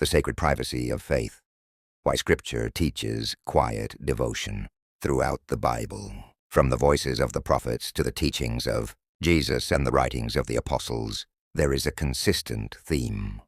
the sacred privacy of faith. Why Scripture teaches quiet devotion throughout the Bible, from the voices of the prophets to the teachings of Jesus and the writings of the apostles, there is a consistent theme.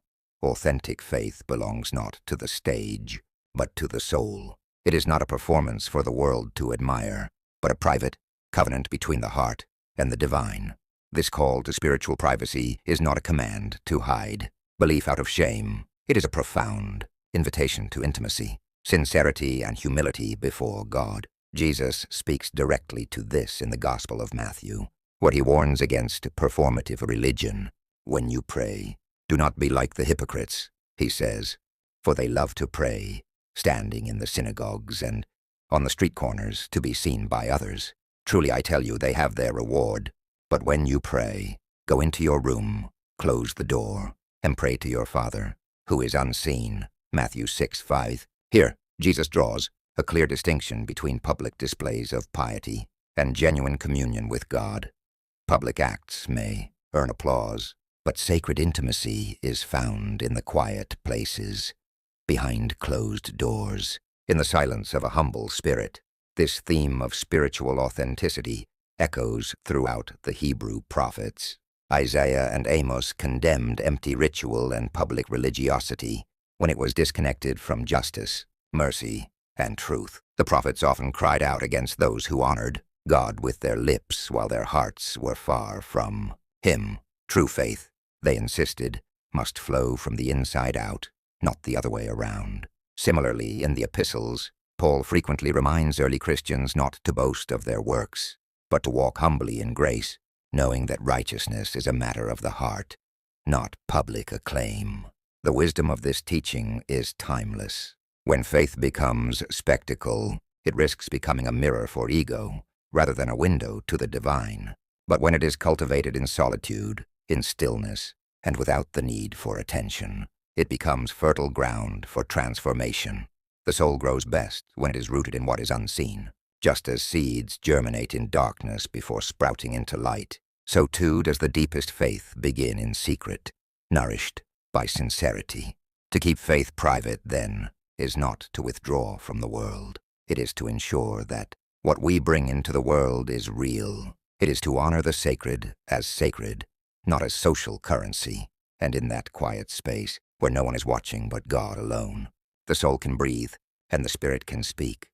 Authentic faith belongs not to the stage, but to the soul. It is not a performance for the world to admire, but a private covenant between the heart and the divine. This call to spiritual privacy is not a command to hide belief out of shame. It is a profound invitation to intimacy, sincerity, and humility before God. Jesus speaks directly to this in the Gospel of Matthew, where he warns against performative religion. When you pray, do not be like the hypocrites, he says, for they love to pray, standing in the synagogues and on the street corners to be seen by others. Truly I tell you, they have their reward. But when you pray, go into your room, close the door, and pray to your Father, who is unseen. Matthew 6:5. Here, Jesus draws a clear distinction between public displays of piety and genuine communion with God. Public acts may earn applause, but sacred intimacy is found in the quiet places, behind closed doors, in the silence of a humble spirit. This theme of spiritual authenticity echoes throughout the Hebrew prophets. Isaiah and Amos condemned empty ritual and public religiosity when it was disconnected from justice, mercy, and truth. The prophets often cried out against those who honored God with their lips while their hearts were far from Him. True faith, they insisted, must flow from the inside out, not the other way around. Similarly, in the epistles, Paul frequently reminds early Christians not to boast of their works, but to walk humbly in grace, knowing that righteousness is a matter of the heart, not public acclaim. The wisdom of this teaching is timeless. When faith becomes spectacle, it risks becoming a mirror for ego, rather than a window to the divine. But when it is cultivated in solitude, in stillness, and without the need for attention, it becomes fertile ground for transformation. The soul grows best when it is rooted in what is unseen. Just as seeds germinate in darkness before sprouting into light, so too does the deepest faith begin in secret, nourished by sincerity. To keep faith private, then, is not to withdraw from the world. It is to ensure that what we bring into the world is real. It is to honor the sacred, not as social currency. And in that quiet space, where no one is watching but God alone, the soul can breathe and the spirit can speak.